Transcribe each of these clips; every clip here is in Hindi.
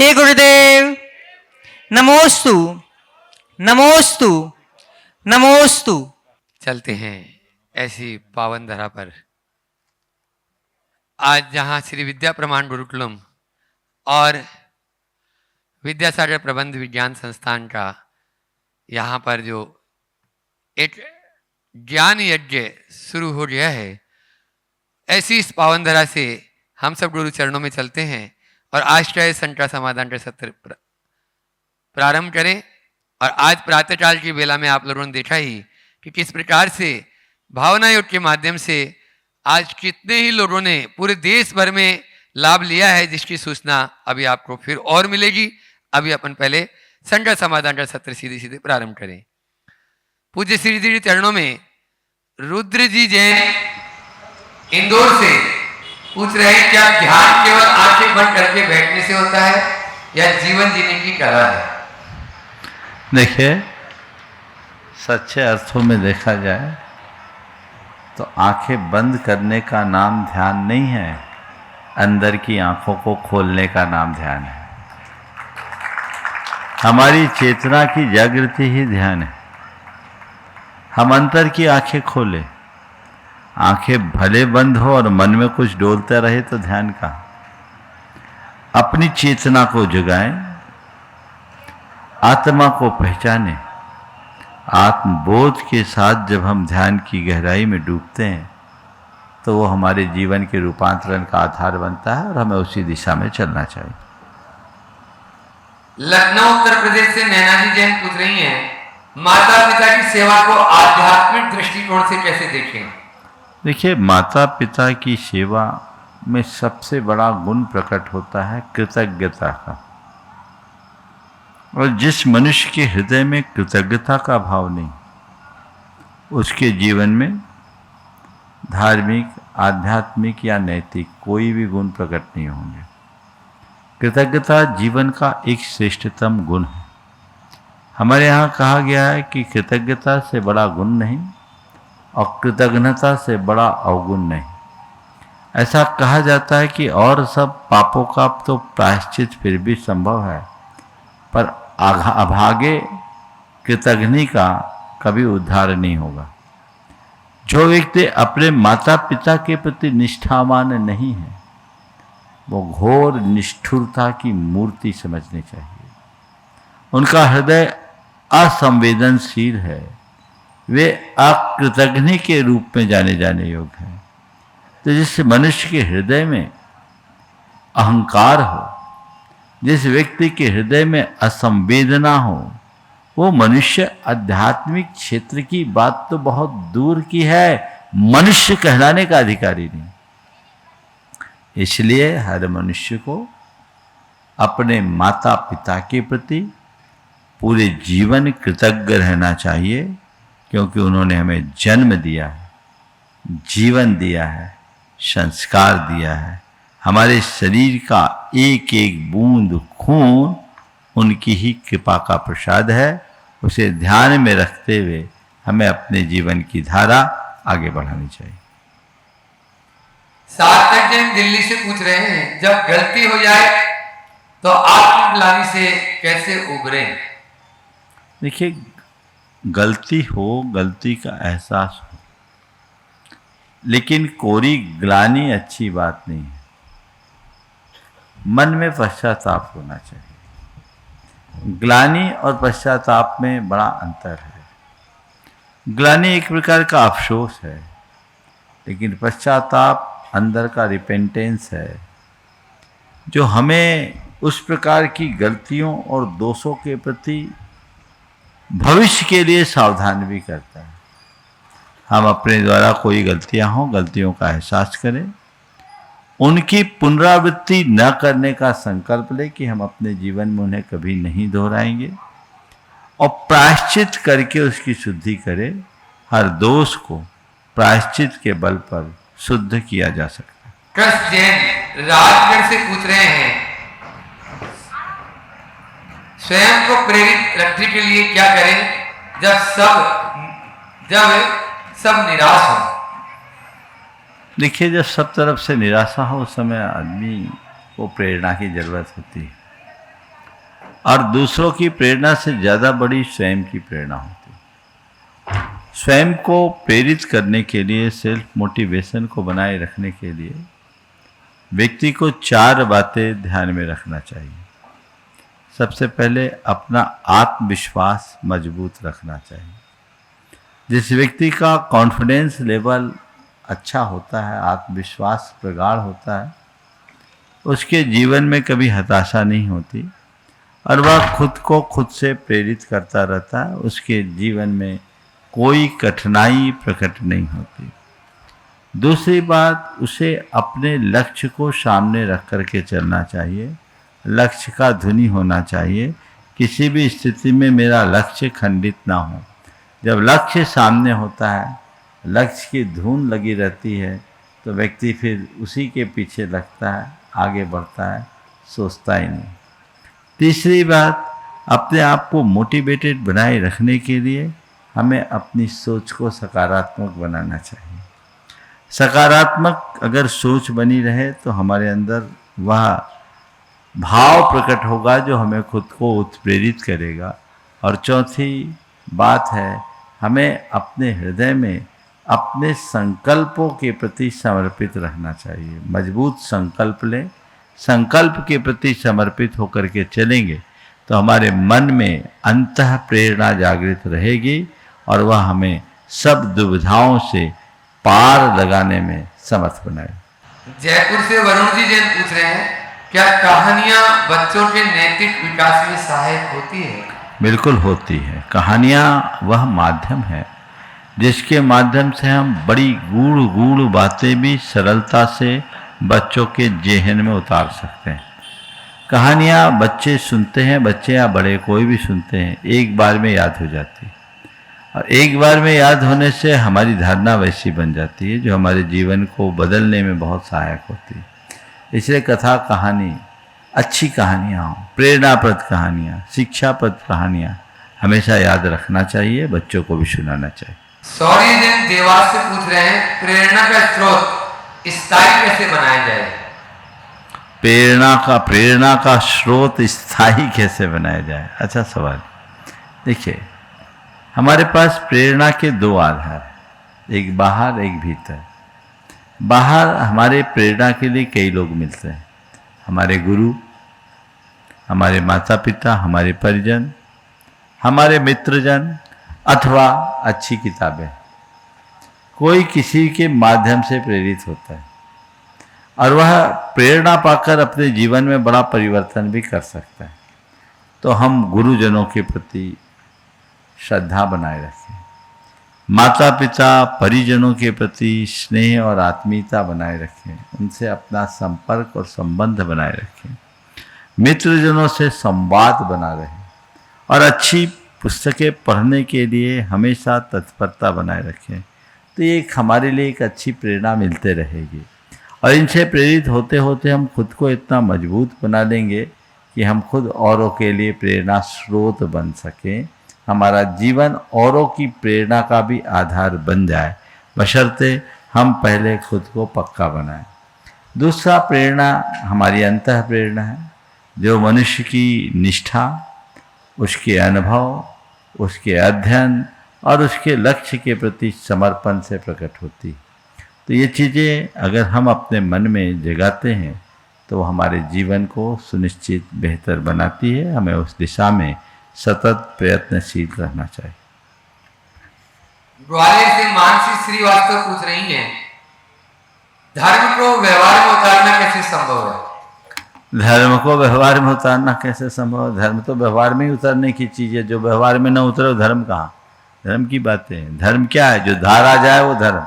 हे गुरुदेव, नमोस्तु नमोस्तु नमोस्तु। चलते हैं ऐसी पावन धरा पर। आज जहाँ श्री विद्या प्रमाण गुरुकुलम और विद्यासागर प्रबंध विज्ञान संस्थान का यहाँ पर जो एक ज्ञान यज्ञ शुरू हो गया है, ऐसी इस पावन धरा से हम सब गुरु चरणों में चलते हैं और आज का शंका समाधान का सत्र प्रारंभ करें। और आज प्रातःकाल की बेला में आप लोगों ने देखा ही कि किस प्रकार से भावना योग के माध्यम से आज कितने ही लोगों ने पूरे देश भर में लाभ लिया है, जिसकी सूचना अभी आपको फिर और मिलेगी। अभी अपन पहले शंका समाधान का सत्र सीधे सीधे प्रारंभ करें। पूज्य श्री जी चरणों में रुद्र जी जैन इंदौर से पूछ रहे हैं, क्या ध्यान केवल आंखें बंद करके बैठने से होता है या जीवन जीने की कला है? देखिए, सच्चे अर्थों में देखा जाए तो आंखें बंद करने का नाम ध्यान नहीं है, अंदर की आंखों को खोलने का नाम ध्यान है। हमारी चेतना की जागृति ही ध्यान है। हम अंतर की आंखें खोलें, आंखें भले बंद हो और मन में कुछ डोलता रहे तो ध्यान का। अपनी चेतना को जगाएं, आत्मा को पहचानें। आत्मबोध के साथ जब हम ध्यान की गहराई में डूबते हैं तो वो हमारे जीवन के रूपांतरण का आधार बनता है और हमें उसी दिशा में चलना चाहिए। लखनऊ उत्तर प्रदेश से नैना जी जैन पूछ रही हैं, माता पिता की सेवा को आध्यात्मिक दृष्टिकोण से कैसे देखें? देखिए, माता पिता की सेवा में सबसे बड़ा गुण प्रकट होता है कृतज्ञता का। और जिस मनुष्य के हृदय में कृतज्ञता का भाव नहीं, उसके जीवन में धार्मिक, आध्यात्मिक या नैतिक कोई भी गुण प्रकट नहीं होंगे। कृतज्ञता जीवन का एक श्रेष्ठतम गुण है। हमारे यहाँ कहा गया है कि कृतज्ञता से बड़ा गुण नहीं और कृतज्ञता से बड़ा अवगुण नहीं। ऐसा कहा जाता है कि और सब पापों का तो प्रायश्चित फिर भी संभव है, पर अभागे कृतज्ञता का कभी उद्धार नहीं होगा। जो व्यक्ति अपने माता पिता के प्रति निष्ठावान नहीं है, वो घोर निष्ठुरता की मूर्ति समझनी चाहिए। उनका हृदय असंवेदनशील है, वे अकृतज्ञ के रूप में जाने जाने योग्य हैं। तो जिस मनुष्य के हृदय में अहंकार हो, जिस व्यक्ति के हृदय में असंवेदना हो, वो मनुष्य आध्यात्मिक क्षेत्र की बात तो बहुत दूर की है, मनुष्य कहलाने का अधिकारी नहीं। इसलिए हर मनुष्य को अपने माता पिता के प्रति पूरे जीवन कृतज्ञ रहना चाहिए, क्योंकि उन्होंने हमें जन्म दिया है, जीवन दिया है, संस्कार दिया है। हमारे शरीर का एक एक बूंद खून उनकी ही कृपा का प्रसाद है। उसे ध्यान में रखते हुए हमें अपने जीवन की धारा आगे बढ़ानी चाहिए। सार्थक जैन दिल्ली से पूछ रहे हैं, जब गलती हो जाए तो आत्मग्लानि से कैसे उबरें? देखिए, गलती हो, गलती का एहसास हो, लेकिन कोरी ग्लानि अच्छी बात नहीं है। मन में पश्चाताप होना चाहिए। ग्लानि और पश्चाताप में बड़ा अंतर है। ग्लानि एक प्रकार का अफसोस है, लेकिन पश्चाताप अंदर का रिपेंटेंस है, जो हमें उस प्रकार की गलतियों और दोषों के प्रति भविष्य के लिए सावधान भी करता है। हम अपने द्वारा कोई गलतियां हों, गलतियों का एहसास करें, उनकी पुनरावृत्ति न करने का संकल्प लें कि हम अपने जीवन में उन्हें कभी नहीं दोहराएंगे, और प्रायश्चित करके उसकी शुद्धि करें। हर दोष को प्रायश्चित के बल पर शुद्ध किया जा सकता है। कृष्ण जैन राजगढ़ से पूछ रहे हैं, स्वयं को प्रेरित रखने के लिए क्या करें जब सब निराश हो? देखिए, जब सब तरफ से निराशा हो, उस समय आदमी को प्रेरणा की जरूरत होती है। और दूसरों की प्रेरणा से ज़्यादा बड़ी स्वयं की प्रेरणा होती है। स्वयं को प्रेरित करने के लिए, सेल्फ मोटिवेशन को बनाए रखने के लिए व्यक्ति को 4 बातें ध्यान में रखना चाहिए। सबसे पहले अपना आत्मविश्वास मजबूत रखना चाहिए। जिस व्यक्ति का कॉन्फिडेंस लेवल अच्छा होता है, आत्मविश्वास प्रगाढ़ होता है, उसके जीवन में कभी हताशा नहीं होती और वह खुद को खुद से प्रेरित करता रहता है। उसके जीवन में कोई कठिनाई प्रकट नहीं होती। दूसरी बात, उसे अपने लक्ष्य को सामने रख कर के चलना चाहिए। लक्ष्य का धुनी होना चाहिए। किसी भी स्थिति में मेरा लक्ष्य खंडित ना हो। जब लक्ष्य सामने होता है, लक्ष्य की धुन लगी रहती है, तो व्यक्ति फिर उसी के पीछे लगता है, आगे बढ़ता है, सोचता ही नहीं। तीसरी बात, अपने आप को मोटिवेटेड बनाए रखने के लिए हमें अपनी सोच को सकारात्मक बनाना चाहिए। सकारात्मक अगर सोच बनी रहे तो हमारे अंदर वह भाव प्रकट होगा जो हमें खुद को उत्प्रेरित करेगा। और चौथी बात है, हमें अपने हृदय में अपने संकल्पों के प्रति समर्पित रहना चाहिए। मजबूत संकल्प लें। संकल्प के प्रति समर्पित होकर के चलेंगे तो हमारे मन में अंतः प्रेरणा जागृत रहेगी और वह हमें सब दुविधाओं से पार लगाने में समर्थ बनाए। जयपुर से वरुण जी जैन पूछ रहे हैं, क्या कहानियां बच्चों के नैतिक विकास में सहायक होती है? बिल्कुल होती है। कहानियाँ वह माध्यम है जिसके माध्यम से हम बड़ी गूढ़ बातें भी सरलता से बच्चों के जेहन में उतार सकते हैं। कहानियाँ बच्चे सुनते हैं, बच्चे या बड़े कोई भी सुनते हैं, एक बार में याद हो जाती है। और एक बार में याद होने से हमारी धारणा वैसी बन जाती है जो हमारे जीवन को बदलने में बहुत सहायक होती है। इसलिए कथा, कहानी, अच्छी कहानियाँ हों, प्रेरणाप्रद कहानियाँ, शिक्षाप्रद कहानियाँ हमेशा याद रखना चाहिए, बच्चों को भी सुनाना चाहिए। सौर्य जैन देवास से पूछ रहे हैं, प्रेरणा का स्रोत स्थायी कैसे बनाया जाए? प्रेरणा का स्रोत स्थायी कैसे बनाया जाए? अच्छा सवाल। देखिए, हमारे पास प्रेरणा के 2 आधार, एक बाहर एक भीतर। बाहर हमारे प्रेरणा के लिए कई लोग मिलते हैं, हमारे गुरु, हमारे माता पिता, हमारे परिजन, हमारे मित्रजन, अथवा अच्छी किताबें। कोई किसी के माध्यम से प्रेरित होता है और वह प्रेरणा पाकर अपने जीवन में बड़ा परिवर्तन भी कर सकता है। तो हम गुरुजनों के प्रति श्रद्धा बनाए रखें, माता पिता परिजनों के प्रति स्नेह और आत्मीयता बनाए रखें, उनसे अपना संपर्क और संबंध बनाए रखें, मित्रजनों से संवाद बना रहे और अच्छी पुस्तकें पढ़ने के लिए हमेशा तत्परता बनाए रखें। तो ये हमारे लिए एक अच्छी प्रेरणा मिलते रहेगी और इनसे प्रेरित होते होते हम खुद को इतना मजबूत बना लेंगे कि हम खुद औरों के लिए प्रेरणा स्रोत बन सकें। हमारा जीवन औरों की प्रेरणा का भी आधार बन जाए, बशर्ते हम पहले खुद को पक्का बनाएं। दूसरा, प्रेरणा हमारी अंतः प्रेरणा है जो मनुष्य की निष्ठा, उसके अनुभव, उसके अध्ययन और उसके लक्ष्य के प्रति समर्पण से प्रकट होती है। तो ये चीज़ें अगर हम अपने मन में जगाते हैं तो हमारे जीवन को सुनिश्चित बेहतर बनाती है। हमें उस दिशा में सतत प्रयत्नशील रहना चाहिए। ग्वालियर से मानसी श्रीवास्तव पूछ रही हैं, धर्म को व्यवहार में उतारना कैसे संभव है? धर्म को व्यवहार में उतारना कैसे संभव है? धर्म तो व्यवहार में ही उतरने की चीज़ है। जो व्यवहार में न उतरे वो धर्म कहाँ? धर्म की बातें हैं। धर्म क्या है? जो धारा जाए वो धर्म।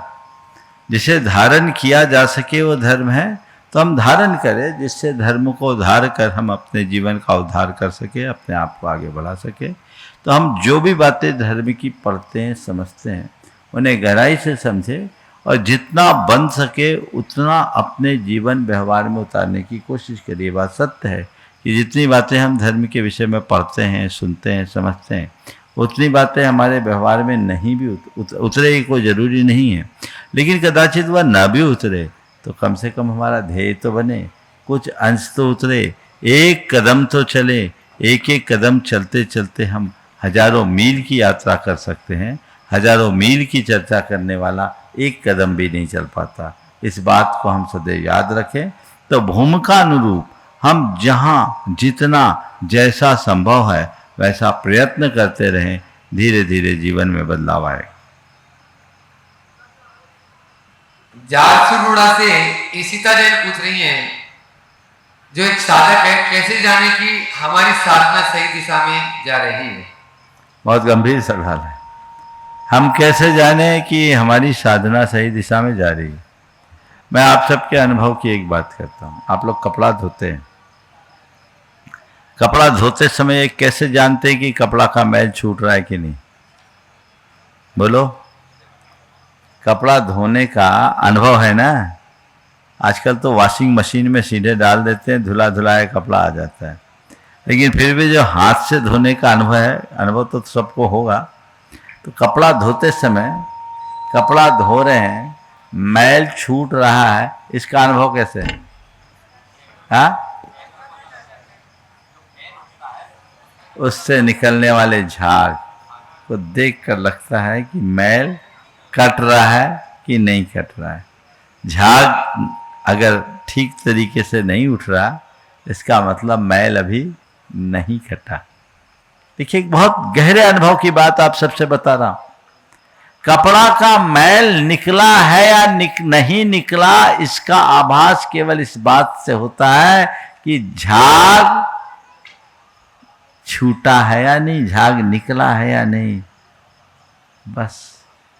जिसे धारण किया जा सके वो धर्म है। तो हम धारण करें जिससे धर्म को उद्धार कर हम अपने जीवन का उद्धार कर सके, अपने आप को आगे बढ़ा सके। तो हम जो भी बातें धर्म की पढ़ते हैं, समझते हैं, उन्हें गहराई से समझें और जितना बन सके उतना अपने जीवन व्यवहार में उतारने की कोशिश करिए। बात सत्य है कि जितनी बातें हम धर्म के विषय में पढ़ते हैं, सुनते हैं, समझते हैं, उतनी बातें हमारे व्यवहार में नहीं भी उतरे कोई ज़रूरी नहीं है। लेकिन कदाचित वह ना भी उतरे तो कम से कम हमारा ध्येय तो बने, कुछ अंश तो उतरे, एक कदम तो चले, एक एक कदम चलते चलते हम हजारों मील की यात्रा कर सकते हैं। हजारों मील की चर्चा करने वाला एक कदम भी नहीं चल पाता। इस बात को हम सदैव याद रखें। तो भूमिका अनुरूप हम जहाँ जितना जैसा संभव है वैसा प्रयत्न करते रहें, धीरे धीरे जीवन में बदलाव आएगा। जारसुगुड़ा से ईशिता जैन पूछ रही हैं, जो एक साधक है, कैसे जाने कि हमारी साधना सही दिशा में जा रही है? बहुत गंभीर सवाल है। हम कैसे जाने कि हमारी साधना सही दिशा में जा रही है? मैं आप सबके अनुभव की एक बात करता हूँ। आप लोग कपड़ा धोते हैं, कपड़ा धोते समय एक कैसे जानते हैं कि कपड़ा का मैल छूट रहा है कि नहीं? बोलो। कपड़ा धोने का अनुभव है ना। आजकल तो वॉशिंग मशीन में सीधे डाल देते हैं, धुला धुलाया कपड़ा आ जाता है। लेकिन फिर भी जो हाथ से धोने का अनुभव है, अनुभव तो सबको होगा। तो कपड़ा धोते समय कपड़ा धो रहे हैं, मैल छूट रहा है, इसका अनुभव कैसे है? हाँ, उससे निकलने वाले झाग को देखकर लगता है कि मैल कट रहा है कि नहीं कट रहा है। झाग अगर ठीक तरीके से नहीं उठ रहा, इसका मतलब मैल अभी नहीं कटा। देखिए, एक बहुत गहरे अनुभव की बात आप सबसे बता रहा हूं। कपड़ा का मैल निकला है या नहीं निकला, इसका आभास केवल इस बात से होता है कि झाग छूटा है या नहीं, झाग निकला है या नहीं। बस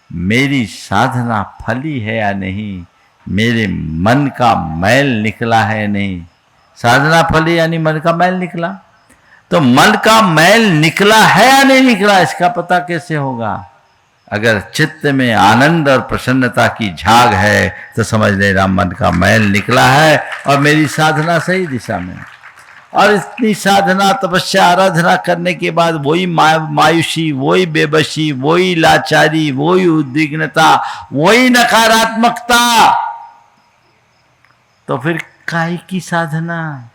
मेरी साधना फली है या नहीं, मेरे मन का मैल निकला है या नहीं। साधना फली यानी मन का मैल निकला। तो मन का मैल निकला है या नहीं निकला, इसका पता कैसे होगा? अगर चित्त में आनंद और प्रसन्नता की झाग है तो समझ लेना मन का मैल निकला है और मेरी साधना सही दिशा में। और इतनी साधना, तपस्या, आराधना करने के बाद वही मायूसी, वही बेबसी, वही लाचारी, वही उद्विग्नता, वही नकारात्मकता, तो फिर काहे की साधना?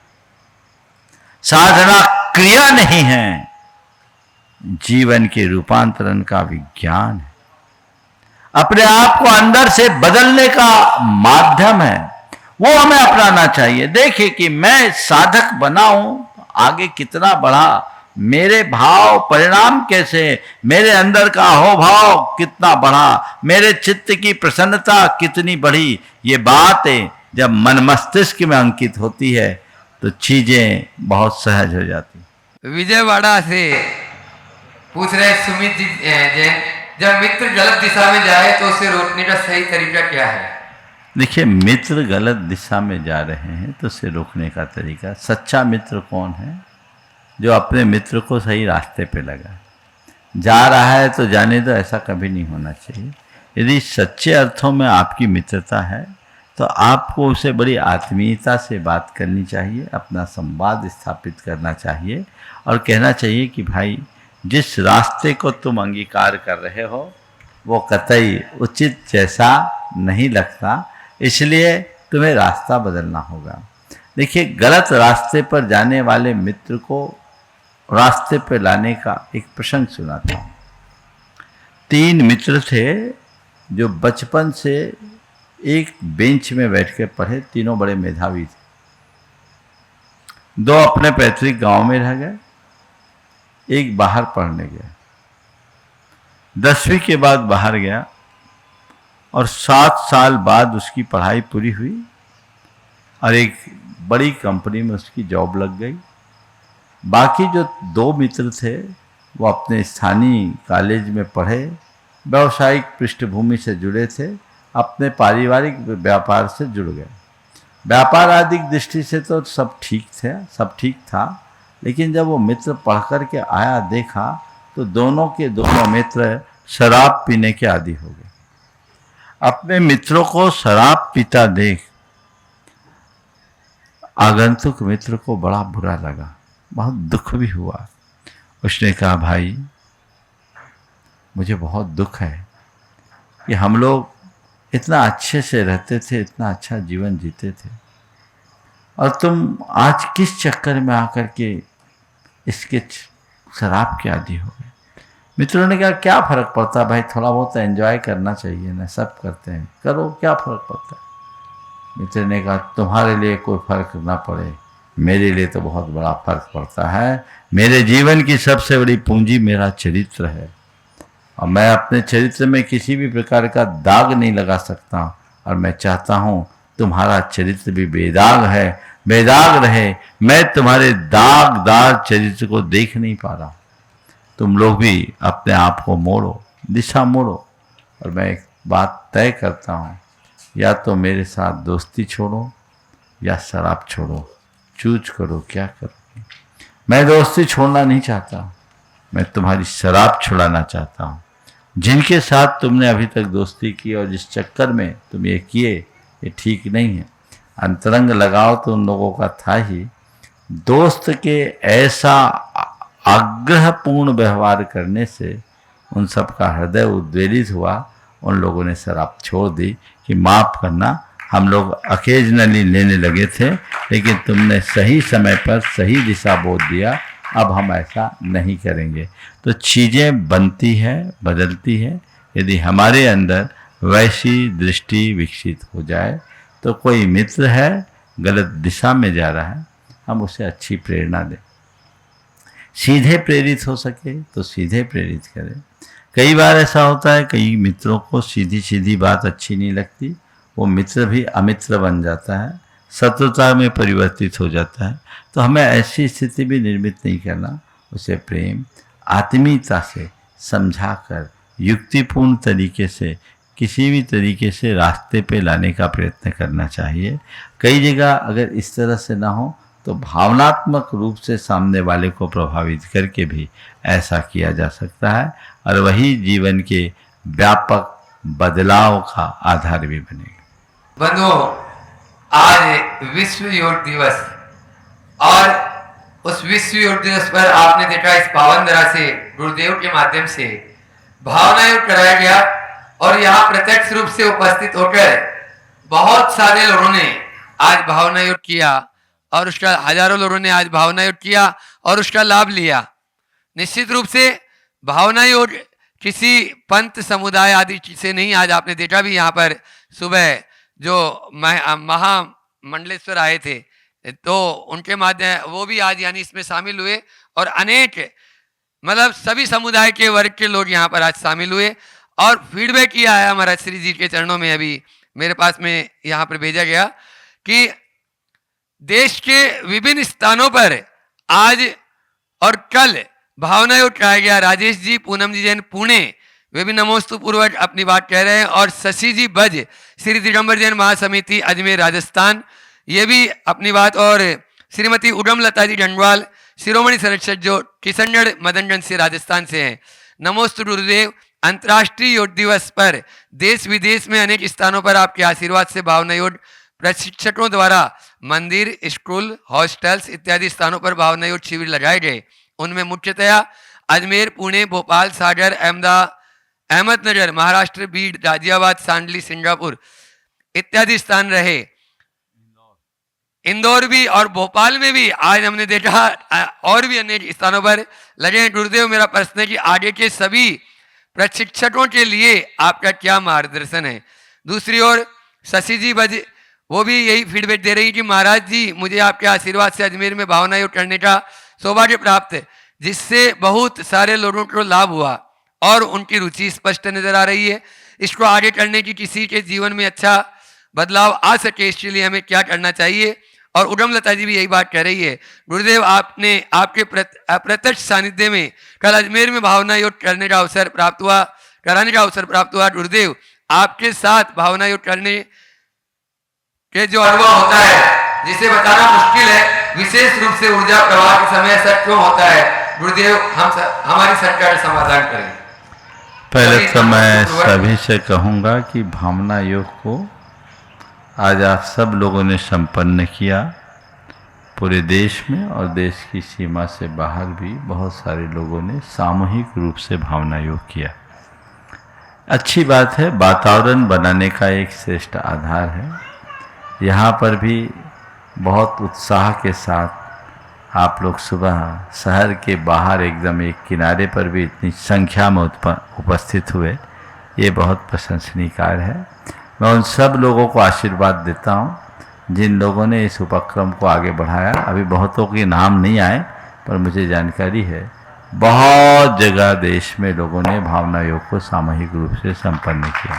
साधना क्रिया नहीं है, जीवन के रूपांतरण का विज्ञान है, अपने आप को अंदर से बदलने का माध्यम है। वो हमें अपनाना चाहिए। देखिए कि मैं साधक बना हूं, आगे कितना बढ़ा, मेरे भाव परिणाम कैसे, मेरे अंदर का हो भाव कितना बढ़ा, मेरे चित्त की प्रसन्नता कितनी बढ़ी। ये बात है जब मन मस्तिष्क में अंकित होती है तो चीजें बहुत सहज हो जाती। विजयवाड़ा से पूछ रहे सुमित जी जैन, जब मित्र गलत दिशा में जाए तो उसे रोकने का सही तरीका क्या है? देखिए, मित्र गलत दिशा में जा रहे हैं तो उसे रोकने का तरीका, सच्चा मित्र कौन है? जो अपने मित्र को सही रास्ते पे लगा। जा रहा है तो जाने दो, ऐसा कभी नहीं होना चाहिए। यदि सच्चे अर्थों में आपकी मित्रता है तो आपको उसे बड़ी आत्मीयता से बात करनी चाहिए, अपना संवाद स्थापित करना चाहिए और कहना चाहिए कि भाई, जिस रास्ते को तुम अंगीकार कर रहे हो वो कतई उचित जैसा नहीं लगता, इसलिए तुम्हें रास्ता बदलना होगा। देखिए, गलत रास्ते पर जाने वाले मित्र को रास्ते पर लाने का एक प्रसंग सुनाता हूँ। 3 मित्र थे जो बचपन से एक बेंच में बैठ के पढ़े। तीनों बड़े मेधावी थे। 2 अपने पैतृक गांव में रह गए, एक बाहर पढ़ने गया। 10वीं के बाद बाहर गया और 7 साल बाद उसकी पढ़ाई पूरी हुई और एक बड़ी कंपनी में उसकी जॉब लग गई। बाकी जो 2 मित्र थे वो अपने स्थानीय कॉलेज में पढ़े, व्यावसायिक पृष्ठभूमि से जुड़े थे, अपने पारिवारिक व्यापार से जुड़ गए। व्यापार आदि दृष्टि से तो सब ठीक था, लेकिन जब वो मित्र पढ़ कर के आया, देखा तो दोनों के दोनों मित्र शराब पीने के आदी हो गए। अपने मित्रों को शराब पीता देख आगंतुक मित्र को बड़ा बुरा लगा, बहुत दुख भी हुआ। उसने कहा, भाई मुझे बहुत दुख है कि हम लोग इतना अच्छे से रहते थे, इतना अच्छा जीवन जीते थे, और तुम आज किस चक्कर में आकर के इसके शराब के आदी हो गए। मित्रों ने कहा क्या फ़र्क पड़ता भाई, थोड़ा बहुत एंजॉय करना चाहिए ना, सब करते हैं, करो, क्या फ़र्क पड़ता है। मित्र ने कहा तुम्हारे लिए कोई फ़र्क ना पड़े, मेरे लिए तो बहुत बड़ा फ़र्क पड़ता है। मेरे जीवन की सबसे बड़ी पूंजी मेरा चरित्र है और मैं अपने चरित्र में किसी भी प्रकार का दाग नहीं लगा सकता, और मैं चाहता हूँ तुम्हारा चरित्र भी बेदाग है, बेदाग रहे। मैं तुम्हारे दागदार चरित्र को देख नहीं पा रहा। तुम लोग भी अपने आप को मोड़ो, दिशा मोड़ो, और मैं एक बात तय करता हूँ, या तो मेरे साथ दोस्ती छोड़ो या शराब छोड़ो, चूज करो क्या करो। मैं दोस्ती छोड़ना नहीं चाहता, मैं तुम्हारी शराब छुड़ाना चाहता हूँ। जिनके साथ तुमने अभी तक दोस्ती की और जिस चक्कर में तुम ये किए, ये ठीक नहीं है। अंतरंग लगाव तो उन लोगों का था ही, दोस्त के ऐसा आग्रहपूर्ण व्यवहार करने से उन सब का हृदय उद्वेलित हुआ। उन लोगों ने शराब छोड़ दी कि माफ़ करना, हम लोग अकेजनली लेने लगे थे, लेकिन तुमने सही समय पर सही दिशा बोध दिया, अब हम ऐसा नहीं करेंगे। तो चीज़ें बनती है, बदलती है। यदि हमारे अंदर वैसी दृष्टि विकसित हो जाए तो कोई मित्र है गलत दिशा में जा रहा है, हम उसे अच्छी प्रेरणा दें। सीधे प्रेरित हो सके तो सीधे प्रेरित करें। कई बार ऐसा होता है, कई मित्रों को सीधी सीधी बात अच्छी नहीं लगती, वो मित्र भी अमित्र बन जाता है, शत्रुता में परिवर्तित हो जाता है। तो हमें ऐसी स्थिति भी निर्मित नहीं करना, उसे प्रेम आत्मीयता से समझाकर युक्तिपूर्ण तरीके से किसी भी तरीके से रास्ते पे लाने का प्रयत्न करना चाहिए। कई जगह अगर इस तरह से ना हो तो भावनात्मक रूप से सामने वाले को प्रभावित करके भी ऐसा किया जा सकता है, और वही जीवन के व्यापक बदलाव का आधार भी बनेगा। बंधुओं, आज विश्व योग दिवस, और उस विश्व योग दिवस पर आपने देखा इस पावन धरा से गुरुदेव के माध्यम से भावना योग कराया गया, और यहाँ प्रत्यक्ष रूप से उपस्थित होकर बहुत सारे लोगों ने आज भावना योग किया, और उसका हजारों लोगों ने आज भावना योग किया और उसका लाभ लिया। निश्चित रूप से भावना योग किसी पंथ समुदाय आदि से नहीं, आज आपने देखा भी यहाँ पर सुबह जो महामंडलेश्वर आए थे तो उनके माध्यम वो भी आज यानी इसमें शामिल हुए, और अनेक मतलब सभी समुदाय के वर्ग के लोग यहाँ पर आज शामिल हुए। और फीडबैक किया है हमारा श्री जी के चरणों में, अभी मेरे पास में यहाँ पर भेजा गया कि देश के विभिन्न स्थानों पर आज और कल भावना योग कराया गया। राजेश जी, पूनम जी जैन पुणे, वे भी नमोस्तु पूर्वक अपनी बात कह रहे हैं, और शशि जी बज, श्री दिगंबर जैन महासमिति अजमेर राजस्थान, ये भी अपनी बात, और श्रीमती उडम लता जी डंडवाल, शिरोमणि संरक्षक जो किशनगढ़ मदनगंज से राजस्थान से हैं। नमोस्तु गुरुदेव। अंतर्राष्ट्रीय योग दिवस पर देश विदेश में अनेक स्थानों पर आपके आशीर्वाद से भावना योग प्रशिक्षकों द्वारा मंदिर, स्कूल, हॉस्टल्स इत्यादि स्थानों पर भावना योग शिविर लगाए गए। उनमें मुख्यतया अजमेर, पुणे, भोपाल, सागर, अहमदनगर, महाराष्ट्र, बीड, गाजियाबाद, सांडली, सिंगापुर इत्यादि स्थान रहे। इंदौर भी और भोपाल में भी आज हमने देखा, और भी अनेक स्थानों पर लगे हैं। गुरुदेव, मेरा प्रश्न है कि आगे के सभी प्रशिक्षकों के लिए आपका क्या मार्गदर्शन है। दूसरी ओर शशि जी बज, वो भी यही फीडबैक दे रही है कि महाराज जी, मुझे आपके आशीर्वाद से अजमेर में भावना योग करने का सौभाग्य प्राप्त है, जिससे बहुत सारे लोगों को लाभ हुआ और उनकी रुचि स्पष्ट नजर आ रही है। इसको आगे करने की, किसी के जीवन में अच्छा बदलाव आ सके, इसके लिए हमें क्या करना चाहिए। और उडम लता जी भी यही बात कह रही है। गुरुदेव, आपने आपके अप्रत्यक्ष सानिध्य में कल अजमेर में भावना योग करने का अवसर प्राप्त हुआ, कराने का अवसर प्राप्त हुआ। गुरुदेव, आपके साथ भावना योग करने के जो अनुभव होता है, जिसे बताना मुश्किल है, विशेष रूप से ऊर्जा प्रवाह के समय ऐसा क्यों होता है। गुरुदेव, हमारी शंका का समाधान करें। पहले तो मैं सभी से कहूँगा कि भावना योग को आज आप सब लोगों ने संपन्न किया। पूरे देश में और देश की सीमा से बाहर भी बहुत सारे लोगों ने सामूहिक रूप से भावना योग किया। अच्छी बात है, वातावरण बनाने का एक श्रेष्ठ आधार है। यहाँ पर भी बहुत उत्साह के साथ आप लोग सुबह शहर के बाहर एकदम एक किनारे पर भी इतनी संख्या में उपस्थित हुए, ये बहुत प्रशंसनीय कार्य है। मैं उन सब लोगों को आशीर्वाद देता हूँ जिन लोगों ने इस उपक्रम को आगे बढ़ाया। अभी बहुतों के नाम नहीं आए, पर मुझे जानकारी है बहुत जगह देश में लोगों ने भावना योग को सामूहिक रूप से संपन्न किया।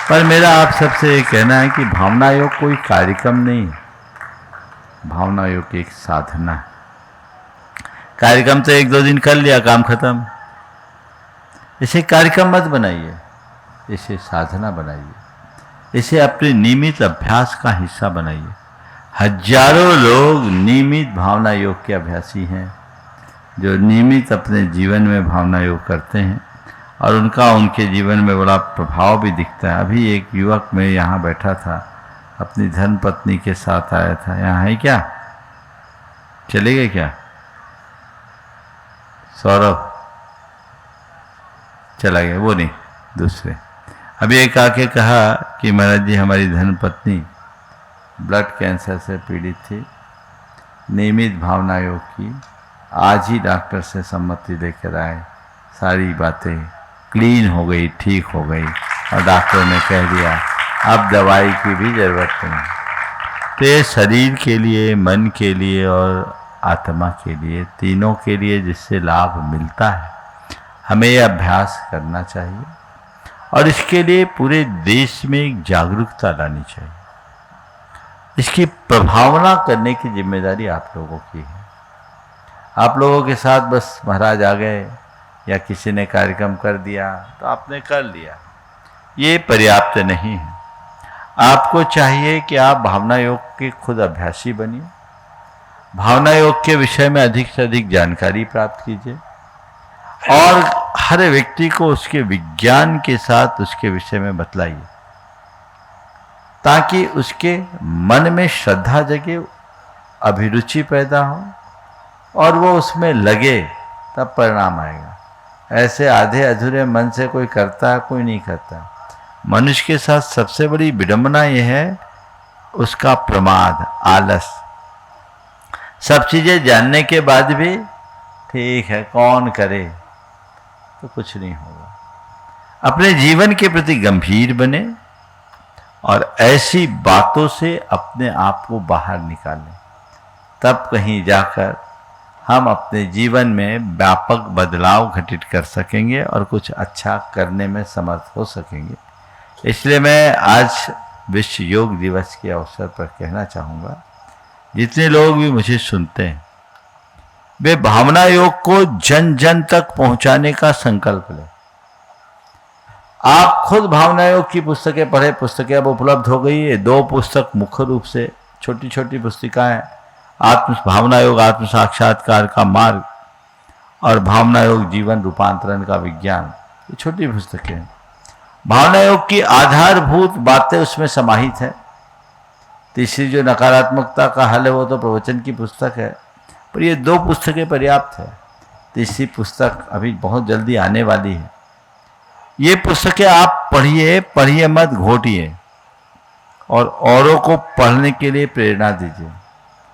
पर मेरा आप सबसे ये कहना है कि भावना योग कोई कार्यक्रम नहीं है, भावना योग एक साधना है। कार्यक्रम तो एक दो दिन कर लिया, काम खत्म। इसे कार्यक्रम मत बनाइए, इसे साधना बनाइए, इसे अपने नियमित अभ्यास का हिस्सा बनाइए। हजारों लोग नियमित भावना योग के अभ्यासी हैं, जो नियमित अपने जीवन में भावना योग करते हैं और उनका उनके जीवन में बड़ा प्रभाव भी दिखता है। अभी एक युवक में यहाँ बैठा था, अपनी धर्म पत्नी के साथ आया था। यहाँ है क्या? चले गए क्या? सौरभ चला गया? वो नहीं, दूसरे। अभी एक आके कहा कि महाराज जी हमारी धर्म पत्नी ब्लड कैंसर से पीड़ित थी, नियमित भावना योग की, आज ही डॉक्टर से सम्मति लेकर आए, सारी बातें क्लीन हो गई, ठीक हो गई और डॉक्टर ने कह दिया अब दवाई की भी ज़रूरत नहीं। तो ये शरीर के लिए, मन के लिए और आत्मा के लिए, तीनों के लिए जिससे लाभ मिलता है, हमें ये अभ्यास करना चाहिए और इसके लिए पूरे देश में एक जागरूकता लानी चाहिए। इसकी प्रभावना करने की जिम्मेदारी आप लोगों की है। आप लोगों के साथ बस महाराज आ गए या किसी ने कार्यक्रम कर दिया तो आपने कर लिया, ये पर्याप्त नहीं है। आपको चाहिए कि आप भावना योग के खुद अभ्यासी बनिए, भावना योग के विषय में अधिक से अधिक जानकारी प्राप्त कीजिए और हर व्यक्ति को उसके विज्ञान के साथ उसके विषय में बतलाइए, ताकि उसके मन में श्रद्धा जगे, अभिरुचि पैदा हो और वो उसमें लगे, तब परिणाम आएगा। ऐसे आधे अधूरे मन से कोई करता है, कोई नहीं करता। मनुष्य के साथ सबसे बड़ी विडंबना यह है उसका प्रमाद, आलस। सब चीज़ें जानने के बाद भी ठीक है कौन करे, तो कुछ नहीं होगा। अपने जीवन के प्रति गंभीर बने और ऐसी बातों से अपने आप को बाहर निकालें, तब कहीं जाकर हम अपने जीवन में व्यापक बदलाव घटित कर सकेंगे और कुछ अच्छा करने में समर्थ हो सकेंगे। इसलिए मैं आज विश्व योग दिवस के अवसर पर कहना चाहूँगा, जितने लोग भी मुझे सुनते हैं वे भावना योग को जन जन तक पहुँचाने का संकल्प लें। आप खुद भावना योग की पुस्तकें पढ़े, पुस्तकें अब उपलब्ध हो गई है। 2 पुस्तक मुख्य रूप से छोटी छोटी पुस्तिकाएं, भावना योग आत्म साक्षात्कार का मार्ग और भावना योग जीवन रूपांतरण का विज्ञान, ये छोटी पुस्तकें हैं। भावना योग की आधारभूत बातें उसमें समाहित है। तीसरी जो नकारात्मकता का हल है वो तो प्रवचन की पुस्तक है, पर ये 2 पुस्तकें पर्याप्त है। तीसरी पुस्तक अभी बहुत जल्दी आने वाली है। ये पुस्तकें आप पढ़िए, पढ़िए मत घोटिए और औरों को पढ़ने के लिए प्रेरणा दीजिए।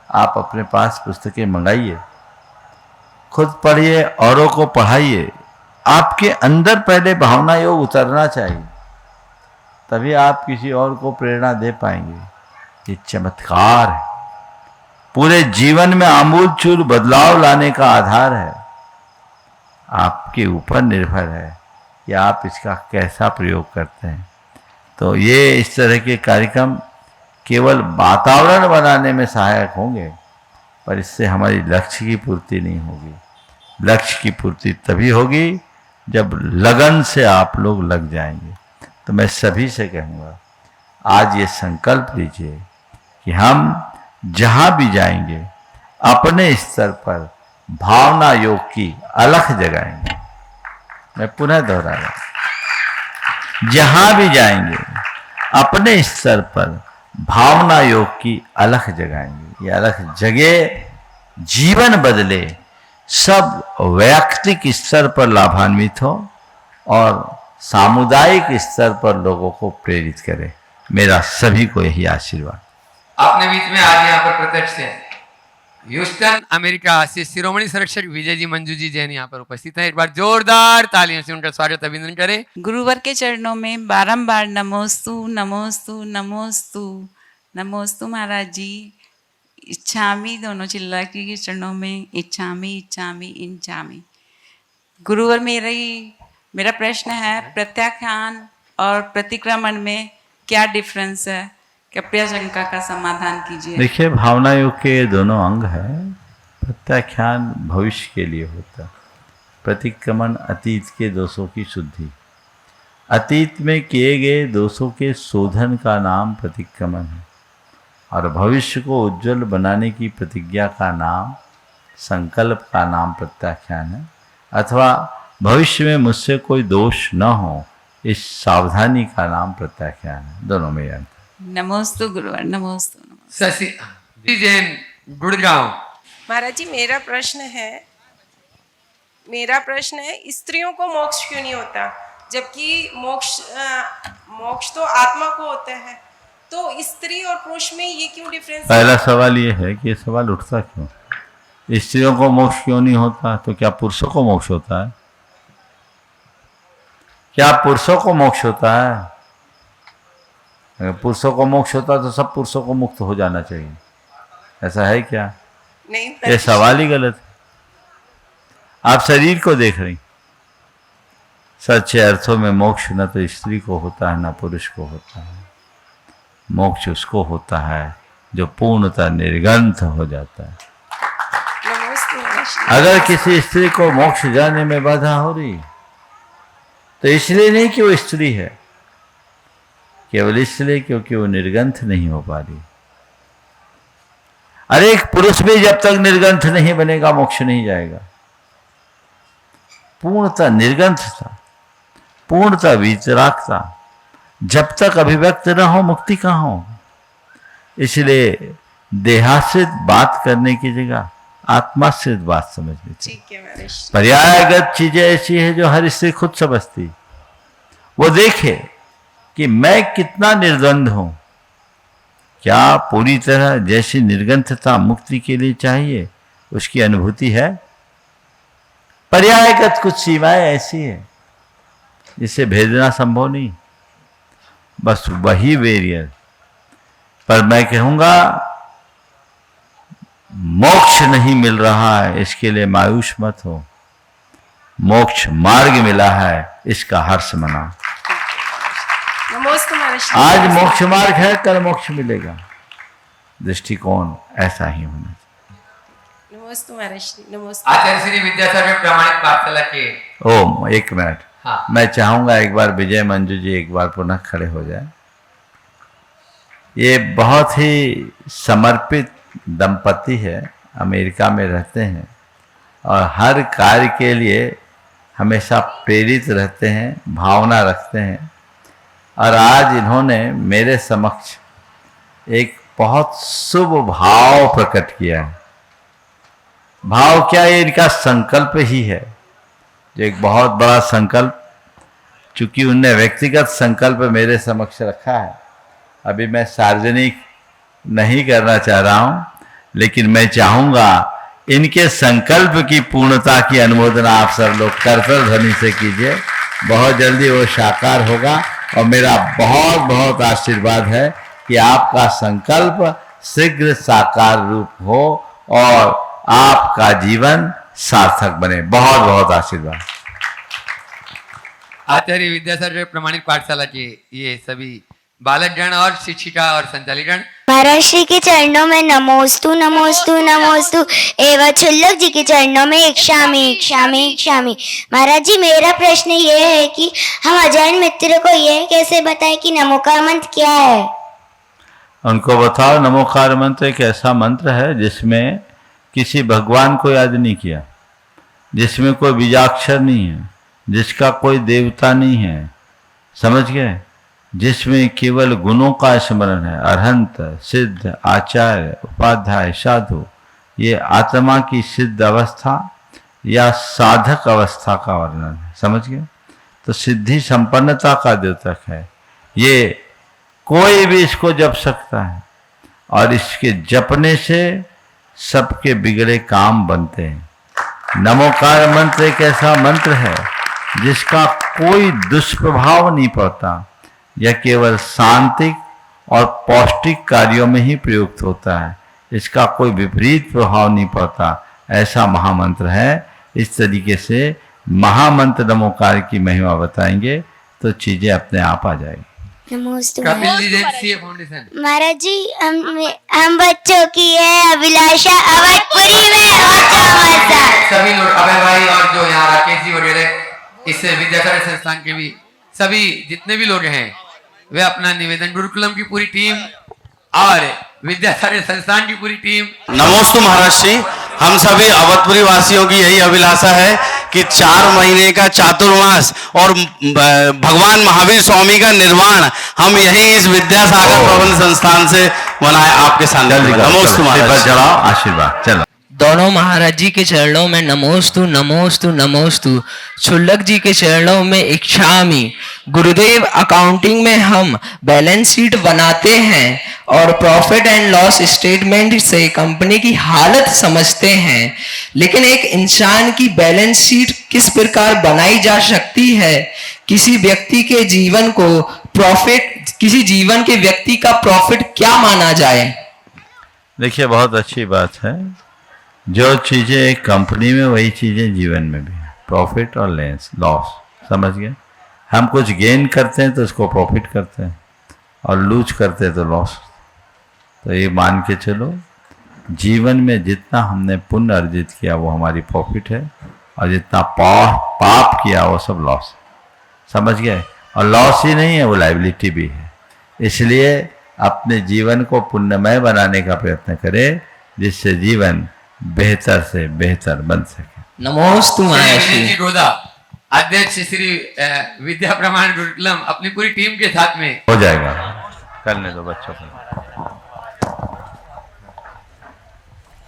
आप अपने पास पुस्तकें मंगाइए, खुद पढ़िए, औरों को पढ़ाइए। आपके अंदर पहले भावना योग उतरना चाहिए, तभी आप किसी और को प्रेरणा दे पाएंगे। ये चमत्कार है, पूरे जीवन में आमूलचूल बदलाव लाने का आधार है। आपके ऊपर निर्भर है कि आप इसका कैसा प्रयोग करते हैं। तो ये इस तरह के कार्यक्रम केवल वातावरण बनाने में सहायक होंगे, पर इससे हमारी लक्ष्य की पूर्ति नहीं होगी। लक्ष्य की पूर्ति तभी होगी जब लगन से आप लोग लग जाएंगे। तो मैं सभी से कहूँगा, आज ये संकल्प लीजिए कि हम जहाँ भी जाएंगे अपने स्तर पर भावना योग की अलख जगाएंगे। मैं पुनः दोहरा रहा हूँ, जहाँ भी जाएंगे अपने स्तर पर भावना योग की अलख जगाएंगे। ये अलख जगे, जीवन बदले, सब वैयक्तिक स्तर पर लाभान्वित हो और सामुदायिक स्तर पर लोगों को प्रेरित करे। मेरा सभी को यही आशीर्वाद। अपने बीच में आज यहाँ पर प्रत्यक्ष थे, ह्यूस्टन अमेरिका से शिरोमणि संरक्षक विजय जी मंजू जी जैन यहाँ पर उपस्थित हैं। एक बार जोरदार तालियों से उनका स्वागत अभिनंदन करें। गुरुवर के चरणों में बारंबार नमोस्तु नमोस्तु नमोस्तु नमोस्तु महाराज जी। इच्छामी दोनों चिल्ला के चरणों में इच्छामी इच्छामी इच्छामी। गुरुवर मेरा प्रश्न है, प्रत्याख्यान और प्रतिक्रमण में क्या डिफरेंस है? कृपया शंका का समाधान कीजिए। देखिए, भावना योग के ये दोनों अंग हैं। प्रत्याख्यान भविष्य के लिए होता है, प्रतिक्रमण अतीत के दोषों की शुद्धि। अतीत में किए गए दोषों के शोधन का नाम प्रतिक्रमण है, और भविष्य को उज्जवल बनाने की प्रतिज्ञा का नाम, संकल्प का नाम प्रत्याख्यान है। अथवा भविष्य में मुझसे कोई दोष न हो, इस सावधानी का नाम प्रत्याख्यान है। दोनों में अंतर। नमोस्तु गुरुवर, नमोस्तु नमोस्तु। शशि जी जैन गुड़गांव। महाराज जी, मेरा प्रश्न है स्त्रियों को मोक्ष क्यों नहीं होता, जबकि मोक्ष तो आत्मा को होता है, तो स्त्री और पुरुष में ये क्यों डिफरेंस? पहला सवाल ये है कि ये सवाल उठता क्यों? स्त्रियों को मोक्ष क्यों नहीं होता? तो क्या पुरुषों को मोक्ष होता है? क्या पुरुषों को मोक्ष होता है? अगर पुरुषों को मोक्ष होता तो सब पुरुषों को मुक्त हो जाना चाहिए। ऐसा है क्या? नहीं, ये सवाल ही गलत है। आप शरीर को देख रही। सच्चे अर्थों में मोक्ष न तो स्त्री को होता है, न पुरुष को होता है। मोक्ष उसको होता है जो पूर्णतः निर्गंथ हो जाता है। अगर किसी स्त्री को मोक्ष जाने में बाधा हो रही तो इसलिए नहीं कि वो स्त्री है, केवल इसलिए क्योंकि वो निर्गंथ नहीं हो पा रही। अरे एक पुरुष भी जब तक निर्गंथ नहीं बनेगा मोक्ष नहीं जाएगा। पूर्णतः निर्गंथता, पूर्णतः वितरागता जब तक अभिव्यक्त न हो, मुक्ति कहाँ हो। इसलिए देहाश्रित बात करने की जगह आत्माश्रित बात समझनी चाहिए। ठीक है महाराज। पर्यायगत चीजें ऐसी है जो हर स्त्री खुद समझती। वो देखे कि मैं कितना निर्द्वंद हूं, क्या पूरी तरह जैसी निर्गंथता मुक्ति के लिए चाहिए उसकी अनुभूति है। पर्यायगत कुछ सीमाएं ऐसी है जिसे भेदना संभव नहीं, बस वही वेरियर। पर मैं कहूंगा मोक्ष नहीं मिल रहा है इसके लिए मायूस मत हो। मोक्ष मार्ग मिला है, इसका हर्ष मनाओ। नमोस्तु महाराज। आज मोक्ष मार्ग है, कल मोक्ष मिलेगा। दृष्टिकोण ऐसा ही होना चाहिए। नमोस्तु महाराज। नमोस्तु। आचार्य श्री विद्यासागर प्रमाणित पाठशाला के। ओम, एक मिनट। हाँ। मैं चाहूंगा एक बार विजय मंजू जी एक बार पुनः खड़े हो जाए। ये बहुत ही समर्पित दंपति है, अमेरिका में रहते हैं और हर कार्य के लिए हमेशा प्रेरित रहते हैं, भावना रखते हैं। और आज इन्होंने मेरे समक्ष एक बहुत शुभ भाव प्रकट किया है। भाव क्या है? इनका संकल्प ही है, जो एक बहुत बड़ा संकल्प, चूंकि उनने व्यक्तिगत संकल्प मेरे समक्ष रखा है। अभी मैं सार्वजनिक नहीं करना चाह रहा हूं, लेकिन मैं चाहूंगा इनके संकल्प की पूर्णता की अनुमोदना आप सब लोग करतल ध्वनि से कीजिए। बहुत जल्दी वो साकार होगा और मेरा बहुत बहुत आशीर्वाद है कि आपका संकल्प शीघ्र साकार रूप हो और आपका जीवन सार्थक बने। बहुत बहुत आशीर्वाद। आचार्य विद्यासागर प्रमाणित पाठशाला के ये सभी बालकगण और शिक्षिका और संचालिकगण महाराज श्री के चरणों में नमोस्तु नमोस्तु नमोस्तु एवं छुल्लक जी के चरणों में इक्षामी इक्षामी इक्षामी। महाराज जी, मेरा प्रश्न ये है कि हम अजैन मित्र को यह कैसे बताएं कि नमोकार मंत्र क्या है? उनको बताओ, नमोकार मंत्र एक ऐसा मंत्र है जिसमें किसी भगवान को याद नहीं किया, जिसमें कोई बीजाक्षर नहीं है, जिसका कोई देवता नहीं है, समझ गए? जिसमें केवल गुणों का स्मरण है। अरहंत, सिद्ध, आचार्य, उपाध्याय, साधु, ये आत्मा की सिद्ध अवस्था या साधक अवस्था का वर्णन है, समझ गए? तो सिद्धि संपन्नता का द्योतक है। ये कोई भी इसको जप सकता है और इसके जपने से सबके बिगड़े काम बनते हैं। नमोकार मंत्र एक ऐसा मंत्र है जिसका कोई दुष्प्रभाव नहीं पड़ता। यह केवल शांतिक और पौष्टिक कार्यों में ही प्रयुक्त होता है। इसका कोई विपरीत प्रभाव नहीं पड़ता। ऐसा महामंत्र है। इस तरीके से महामंत्र नमोकार की महिमा बताएंगे तो चीजें अपने आप आ जाएगी। नमोस्तु कपिल जी जैसी फाउंडेशन। महाराज जी, हम बच्चों की है अभिलाषा अवधपुरी में हो चौमासा। सभी लोग अभय भाई और जो यहाँ राकेश जी वगैरह इस विद्यासागर संस्थान के भी सभी जितने भी लोग हैं वे अपना निवेदन, गुरुकुलम की पूरी टीम और विद्यासागर संस्थान की पूरी टीम। नमोस्तु महाराज श्री। हम सभी अवधपुरी वासियों की यही अभिलाषा है कि 4 महीने का चातुर्मास और भगवान महावीर स्वामी का निर्वाण हम यही इस विद्यासागर प्रबंध संस्थान से मनाए आपके सामने। नमोस्तु महाराज। चलाओ आशीर्वाद। चलो दोनों महाराज जी के चरणों में नमोस्तु नमोस्तु नमोस्तु। क्षुल्लक जी के चरणों में इच्छामि। गुरुदेव, अकाउंटिंग में हम बैलेंस शीट बनाते हैं और प्रॉफिट एंड लॉस स्टेटमेंट से कंपनी की हालत समझते हैं, लेकिन एक इंसान की बैलेंस शीट किस प्रकार बनाई जा सकती है? किसी व्यक्ति के जीवन को प्रॉफिट, किसी जीवन के व्यक्ति का प्रॉफिट क्या माना जाए? देखिए, बहुत अच्छी बात है। जो चीजें एक कंपनी में वही चीजें जीवन में भी है। प्रॉफिट और लॉस, समझ गए? हम कुछ गेन करते हैं तो उसको प्रॉफिट करते हैं और लूज करते हैं तो लॉस। तो ये मान के चलो, जीवन में जितना हमने पुण्य अर्जित किया वो हमारी प्रॉफिट है और जितना पाप किया वो सब लॉस, समझ गए? और लॉस ही नहीं है, वो लाइबिलिटी भी है। इसलिए अपने जीवन को पुण्यमय बनाने का प्रयत्न करें जिससे जीवन बेहतर से बेहतर बन सके। नमोस्तु महाराज श्री गोदा अध्यक्ष श्री विद्या प्रमाण गुरुकुलम अपनी पूरी टीम के साथ में हो जाएगा। करने दो बच्चों को,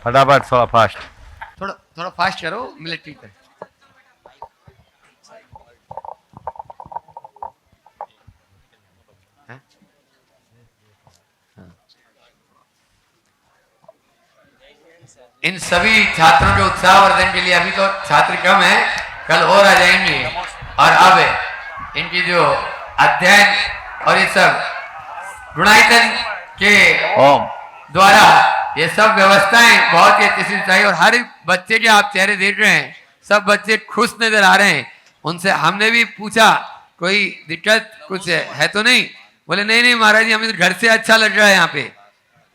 फटाफट, थोड़ा फास्ट। थोड़ा फास्ट करो, मिलिट्री पर। इन सभी छात्रों के उत्साह वर्धन के लिए अभी तो छात्र कम है, कल और आ जाएंगे। और अब इनकी जो अध्ययन और ये सब गुणायतन के द्वारा ये सब व्यवस्थाएं बहुत ही अच्छी से चाहिए। और हर बच्चे के आप चेहरे देख रहे हैं, सब बच्चे खुश नजर आ रहे हैं। उनसे हमने भी पूछा कोई दिक्कत कुछ है तो नहीं? बोले नहीं नहीं महाराज जी, हमें तो घर से अच्छा लग रहा है यहाँ पे।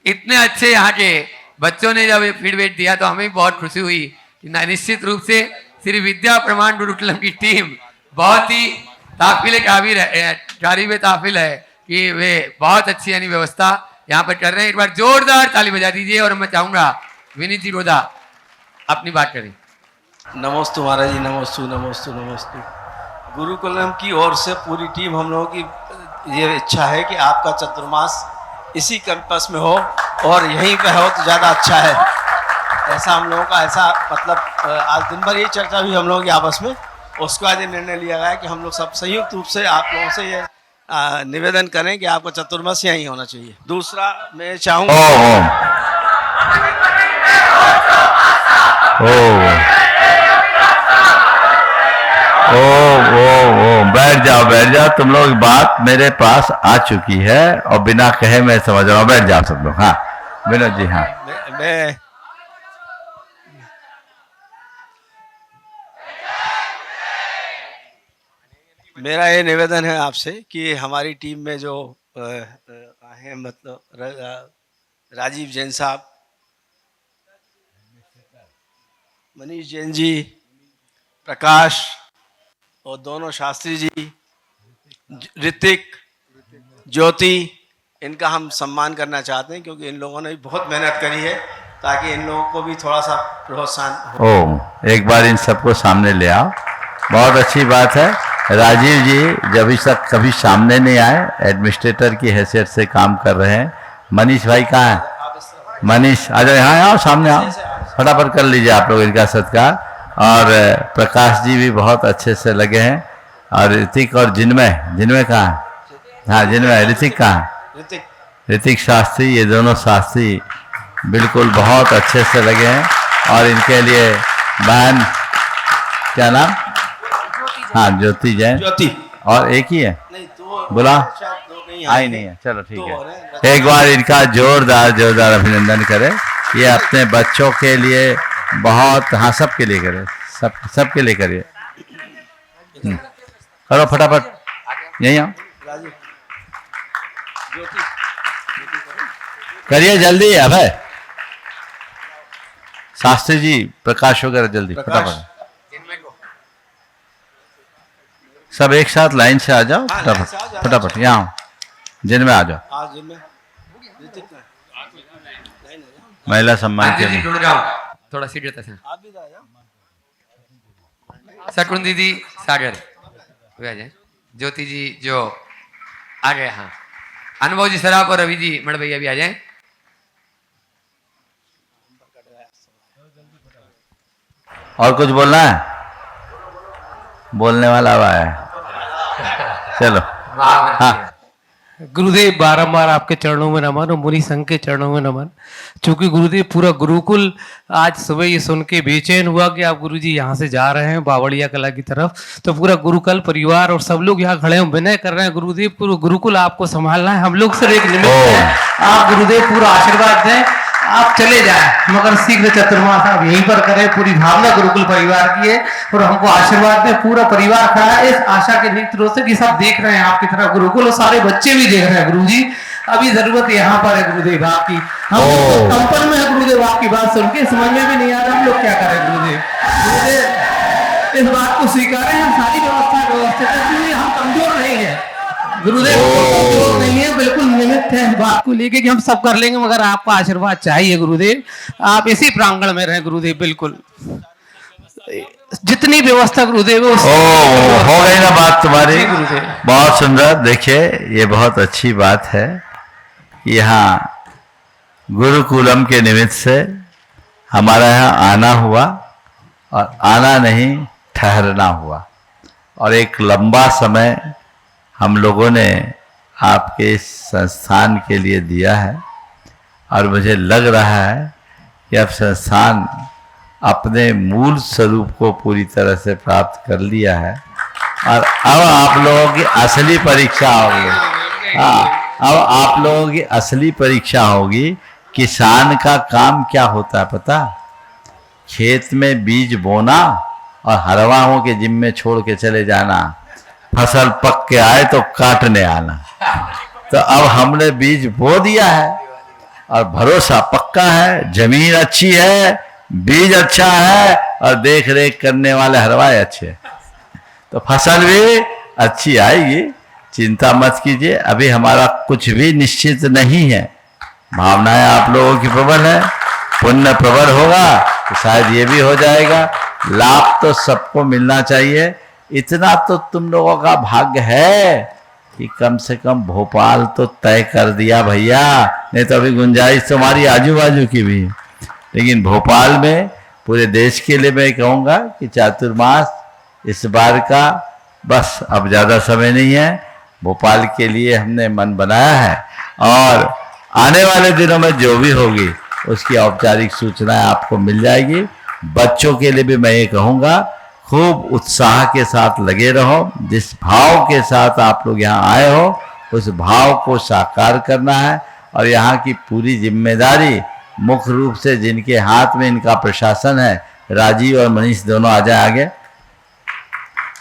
इतने अच्छे यहाँ के बच्चों ने जब फीडबैक दिया तो हमें बहुत खुशी हुई कि निश्चित रूप से श्री विद्या प्रमाण गुरुकुलम की टीम बहुत ही तारीफ ताफिल है कि वे बहुत अच्छी यानी व्यवस्था यहाँ पर कर रहे हैं। एक बार जोरदार ताली बजा दीजिए। और मैं चाहूंगा विनीत जी गोदा अपनी बात करें। नमोस्तु महाराज जी। नमोस्तु नमोस्तु नमोस्तु। गुरुकुलम की ओर से पूरी टीम, हम लोगों की ये इच्छा है कि आपका चतुर्मास इसी कैंपस में हो और यहीं पे हो तो ज़्यादा अच्छा है। ऐसा हम लोगों का मतलब आज दिन भर ये चर्चा हुई हम लोगों की आपस में। उसके बाद ये निर्णय लिया गया कि हम लोग सब संयुक्त रूप से आप लोगों से ये निवेदन करें कि आपका चतुर्मास यहीं होना चाहिए। दूसरा मैं चाहूँगा बैठ जाओ, तुम लोग बात मेरे पास आ चुकी है और बिना कहे मैं समझ रहा हूँ। बैठ जाओ सब लोग। हाँ विनोद जी। हाँ मेरा ये निवेदन है आपसे कि हमारी टीम में जो हैं, मतलब राजीव जैन साहब, मनीष जैन जी, प्रकाश और दोनों शास्त्री जी, ऋतिक, ज्योति, इनका हम सम्मान करना चाहते हैं क्योंकि इन लोगों ने भी बहुत मेहनत करी है ताकि इन लोगों को भी थोड़ा सा प्रोत्साहन हो। एक बार इन सबको सामने ले आओ। बहुत अच्छी बात है। राजीव जी जब इस तक कभी सामने नहीं आए, एडमिनिस्ट्रेटर की हैसियत से काम कर रहे हैं। मनीष भाई कहाँ है? मनीष आ जाओ, यहाँ आओ, सामने आओ, फटाफट कर लीजिए आप लोग इनका सत्कार। और प्रकाश जी भी बहुत अच्छे से लगे हैं। और ऋतिक और जिनमें कहाँ है? हाँ जिनमें। ऋतिक कहाँ है? ऋतिक शास्त्री। ये दोनों शास्त्री बिल्कुल बहुत अच्छे से लगे हैं। और इनके लिए बहन, क्या नाम? हाँ, ज्योति जैन। ज्योति और एक ही है, नहीं, दो बोला शायद दो कहीं आई नहीं है। चलो ठीक दो है, और हैं। एक बार इनका जोरदार अभिनंदन करें। ये अपने बच्चों के लिए बहुत, हाँ सबके लिए करें, सबके लिए करिए। करो फटाफट, यहीं आओ, राजीव, ज्योति, करिए जल्दी। अब है शास्त्री जी, प्रकाश वगैरह जल्दी प्रकाश। फटाफट। सब एक साथ लाइन से आ जाओ, हाँ, लाइन से आ फटाफट जाओ। फटाफट यहाँ जिनमें आ जाओ। आज जिनमें ऋतिक में लाइन है। महिला सम्मान के दीदी लिए जुड़ जाओ, थोड़ा सीट देते हैं। आप भी जाओ। सटकुन दीदी, सागर वे आ जाए। ज्योति जी जो आ गए, हाँ। अनुभव जी सराफ और रवि जी मड़ भैया भी आ जाए। और कुछ बोलना है? बोलने वाला हुआ है, चलो। हाँ, गुरुदेव बारंबार आपके चरणों में नमन और मुनि संघ के चरणों में नमन। चूंकि गुरुदेव पूरा गुरुकुल आज सुबह ये सुन के बेचैन हुआ कि आप गुरुजी यहाँ से जा रहे हैं बावड़िया कला की तरफ, तो पूरा गुरुकुल परिवार और सब लोग यहाँ खड़े हैं, विनय कर रहे हैं गुरुदेव पूरा गुरुकुल आपको संभालना है, हम लोग सिर्फ एक निमित्त है। आप गुरुदेव पूरा आशीर्वाद दें, आप चले जाएं मगर शीघ्र चतुर्मास आप यहीं पर करें। पूरी भावना गुरुकुल परिवार की है और हमको आशीर्वाद दें। पूरा परिवार खड़ा है इस आशा के नेत्रों से कि सब देख रहे हैं आपकी तरफ गुरुकुल, और सारे बच्चे भी देख रहे हैं गुरुजी। अभी जरूरत यहाँ पर है गुरुदेव आपकी, हम कंपन में है गुरुदेव आपकी बात सुन के, समझ में भी नहीं आ रहा हम लोग क्या करें गुरुदेव। गुरुदेव इस बात को स्वीकारें, हम सारी व्यवस्था व्यवस्थित है, इसलिए हम कमजोर नहीं है गुरुदेव, कमजोर नहीं है, बिल्कुल निमित्त है इस बात को लेके कि हम सब कर लेंगे, मगर आपका आशीर्वाद चाहिए गुरुदेव। आप इसी प्रांगण में रहें गुरुदेव, बिल्कुल जितनी व्यवस्था गुरुदेव ओ हो गई ना बात तुम्हारी, गुरुदेव। बहुत सुंदर। देखिए ये बहुत अच्छी बात है, यहाँ गुरुकुलम के निमित्त से हमारा यहाँ आना हुआ, और आना नहीं ठहरना हुआ, और एक लंबा समय हम लोगों ने आपके इस संस्थान के लिए दिया है, और मुझे लग रहा है कि अब संस्थान अपने मूल स्वरूप को पूरी तरह से प्राप्त कर लिया है, और अब आप लोगों की असली परीक्षा होगी। हाँ, अब आप लोगों की असली परीक्षा होगी। किसान का काम क्या होता है पता? खेत में बीज बोना और हरवाहों के जिम्मे छोड़ के चले जाना, फसल पक के आए तो काटने आना। तो अब हमने बीज बो दिया है और भरोसा पक्का है, जमीन अच्छी है, बीज अच्छा है, और देख रेख करने वाले हरवाए अच्छे हैं, तो फसल भी अच्छी आएगी। चिंता मत कीजिए, अभी हमारा कुछ भी निश्चित नहीं है। भावनाएं आप लोगों की प्रबल है, पुण्य प्रबल होगा तो शायद ये भी हो जाएगा। लाभ तो सबको मिलना चाहिए। इतना तो तुम लोगों का भाग्य है कि कम से कम भोपाल तो तय कर दिया भैया, नहीं तो अभी गुंजाइश तुम्हारी आजू बाजू की भी है। लेकिन भोपाल में पूरे देश के लिए मैं कहूँगा कि चातुर्मास इस बार का बस अब ज़्यादा समय नहीं है, भोपाल के लिए हमने मन बनाया है, और आने वाले दिनों में जो भी होगी उसकी औपचारिक सूचनाएं आपको मिल जाएगी। बच्चों के लिए भी मैं ये कहूँगा, खूब उत्साह के साथ लगे रहो। जिस भाव के साथ आप लोग यहाँ आए हो उस भाव को साकार करना है, और यहाँ की पूरी जिम्मेदारी मुख्य रूप से जिनके हाथ में इनका प्रशासन है, राजीव और मनीष दोनों आ जाए आगे,